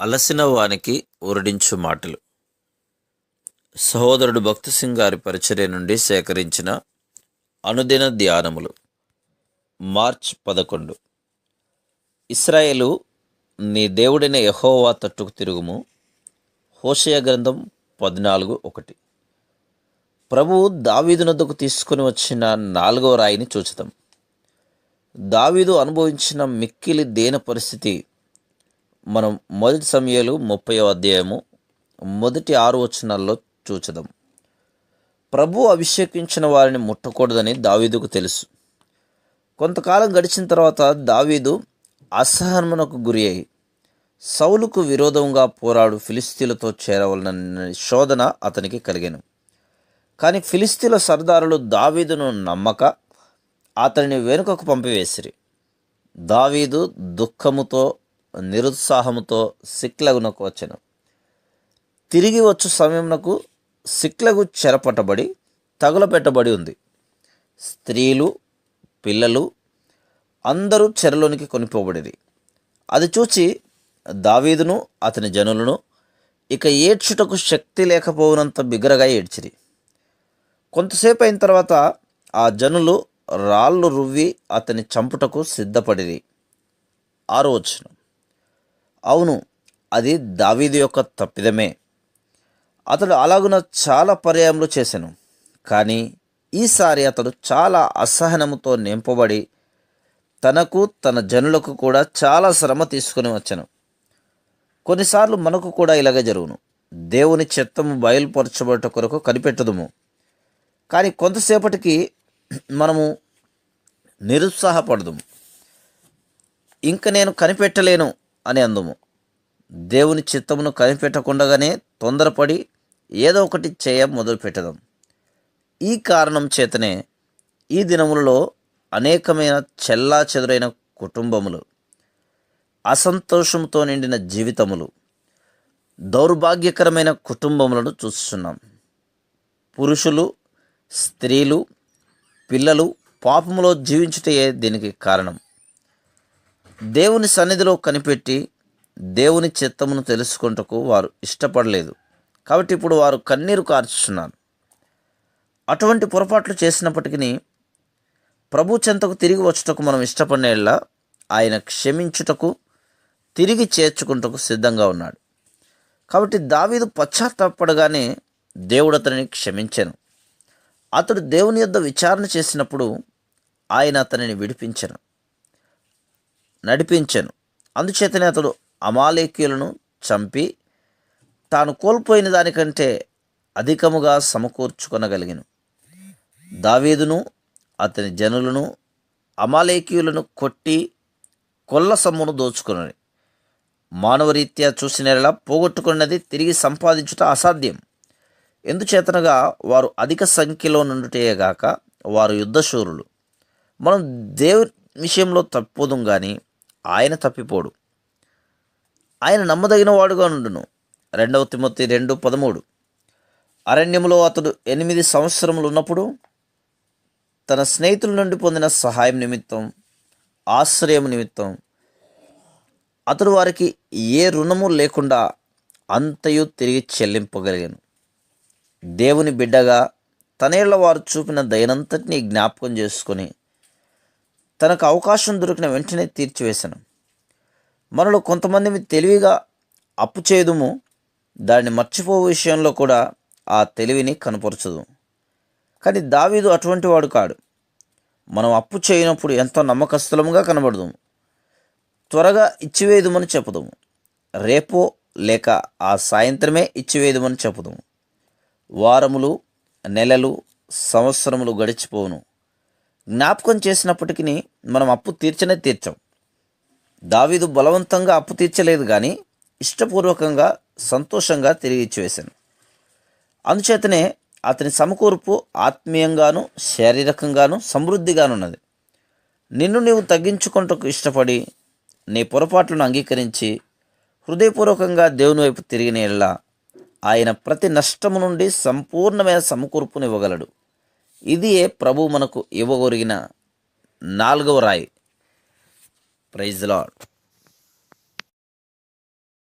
అలసిన వానికి ఊరడించు మాటలు. సహోదరుడు భక్తి సింగ్ గారి పరిచర్య నుండి సేకరించిన అనుదిన ధ్యానములు. మార్చ్ 11. ఇశ్రాయేలు, నీ దేవుడైన యెహోవా తట్టుకు తిరుగుము. హోషేయ గ్రంథం 14:1. ప్రభువు దావీదు నొద్దకు తీసుకుని వచ్చిన 4వ రాయిని చూచుదాం. దావీదు అనుభవించిన మిక్కిలి దేన పరిస్థితి మనం 1 సమూయేలు 30వ అధ్యాయము మొదటి 6 వచనాల్లో చూచుదాం. ప్రభు అభిషేకించిన వారిని ముట్టకూడదని దావీదుకు తెలుసు. కొంతకాలం గడిచిన తర్వాత దావీదు అసహనమునకు గురి అయి సౌలుకు విరోధంగా పోరాడు ఫిలిస్తీన్లతో చేరవలనన్న శోధన అతనికి కలిగెను. కానీ ఫిలిస్తీన్ల సర్దారులు దావీదును నమ్మక అతనిని వెనుకకు పంపివేసిరి. దావీదు దుఃఖముతో నిరుత్సాహముతో సిక్లగునకు వచ్చెను. తిరిగి వచ్చు సమయమునకు సిక్లగు చెరపట్టబడి తగులపెట్టబడి ఉంది. స్త్రీలు, పిల్లలు అందరూ చెరలోనికి కొనిపోబడిరి. అది చూచి దావీదును అతని జనులను ఇక ఏడ్చుటకు శక్తి లేకపోవునంత బిగ్గరగా ఏడ్చిరి. కొంతసేపు అయిన తర్వాత ఆ జనులు రాళ్ళు రువ్వి అతని చంపుటకు సిద్ధపడిరి. 6వ వచనం. అవును, అది దావీదు యొక్క తప్పిదమే. అతడు అలాగున చాలా పర్యాయములు చేసెను. కానీ ఈసారి అతడు చాలా అసహనముతో నింపబడి తనకు తన జనులకు కూడా చాలా శ్రమ తీసుకుని వచ్చెను. కొన్నిసార్లు మనకు కూడా ఇలాగే జరుగును. దేవుని చిత్తము బయలుపరచబడట కొరకు కనిపెట్టదుము. కానీ కొంతసేపటికి మనము నిరుత్సాహపడదుము. ఇంక నేను కనిపెట్టలేను అని అందుము. దేవుని చిత్తమును కనిపెట్టకుండానే తొందరపడి ఏదో ఒకటి చేయ మొదలు పెట్టదాం. ఈ కారణం చేతనే ఈ దినములలో అనేకమైన చెల్లా చెదురైన కుటుంబములు, అసంతోషంతో నిండిన జీవితములు, దౌర్భాగ్యకరమైన కుటుంబములను చూస్తున్నాం. పురుషులు, స్త్రీలు, పిల్లలు పాపములో జీవించుటయే దీనికి కారణం. దేవుని సన్నిధిలో కనిపెట్టి దేవుని చిత్తమును తెలుసుకుంటకు వారు ఇష్టపడలేదు. కాబట్టి ఇప్పుడు వారు కన్నీరు కార్చుచున్నారు. అటువంటి పొరపాట్లు చేసినప్పటికీ ప్రభు చెంతకు తిరిగి వచ్చుటకు మనం ఇష్టపడినట్లా ఆయన క్షమించుటకు, తిరిగి చేర్చుకుంటకు సిద్ధంగా ఉన్నాడు. కాబట్టి దావీదు పశ్చాత్తాపడగానే దేవుడు అతనిని క్షమించెను. అతడు దేవుని యొద్ద విచారణ చేసినప్పుడు ఆయన అతనిని నడిపించెను. అందుచేతనే అతడు అమాలేకీయులను చంపి తాను కోల్పోయిన దానికంటే అధికముగా సమకూర్చుకొనగలిగెను. దావీదును అతని జనులను అమాలేకీయులను కొట్టి కొల్ల సొమ్మును దోచుకుని మానవరీత్యా చూసినలా పోగొట్టుకున్నది తిరిగి సంపాదించుట అసాధ్యం. ఎందుచేతనగా వారు అధిక సంఖ్యలో నుండుటేగాక వారు యుద్ధశూరులు. మనం దేవుని విషయంలో తప్పిపోదుం కానీ ఆయన తప్పిపోడు. ఆయన నమ్మదగిన వాడుగా నుండును. 2 తిమోతి 2:13. అరణ్యములో అతడు 8 సంవత్సరములు ఉన్నప్పుడు తన స్నేహితుల నుండి పొందిన సహాయం నిమిత్తం, ఆశ్రయం నిమిత్తం అతడు వారికి ఏ రుణము లేకుండా అంతయు తిరిగి చెల్లింపగలిగాను. దేవుని బిడ్డగా తనేళ్ల వారు చూపిన దయనంతటినీ జ్ఞాపకం చేసుకొని తనకు అవకాశం దొరికిన వెంటనే తీర్చివేశాను. మనలో కొంతమంది తెలివిగా అప్పు చేయదుము, దాన్ని మర్చిపో విషయంలో కూడా ఆ తెలివిని కనపరచదు. కానీ దావీదు అటువంటి వాడు కాడు. మనం అప్పు చేయనప్పుడు ఎంతో నమ్మకస్తులముగా కనబడదుము. త్వరగా ఇచ్చివేదుమని చెప్పుదాము. రేపో లేక ఆ సాయంత్రమే ఇచ్చివేదుమని చెప్పుదాము. వారములు, నెలలు, సంవత్సరములు గడిచిపోవును. జ్ఞాపకం చేసినప్పటికీ మనం అప్పు తీర్చం. దావీదు బలవంతంగా అప్పు తీర్చలేదు, కానీ ఇష్టపూర్వకంగా, సంతోషంగా తిరిగి ఇచ్చివేశాను. అందుచేతనే అతని సమకూర్పు ఆత్మీయంగాను శారీరకంగాను సమృద్ధిగానున్నది. నిన్ను నీవు తగ్గించుకుంటకు ఇష్టపడి నీ పొరపాట్లను అంగీకరించి హృదయపూర్వకంగా దేవుని వైపు తిరిగిన యెడల ఆయన ప్రతి నష్టము నుండి సంపూర్ణమైన సమకూర్పును ఇవ్వగలడు. ఇదియే ప్రభు మనకు ఇవ్వగొరిగిన 4వ రాయి. Praise the lord.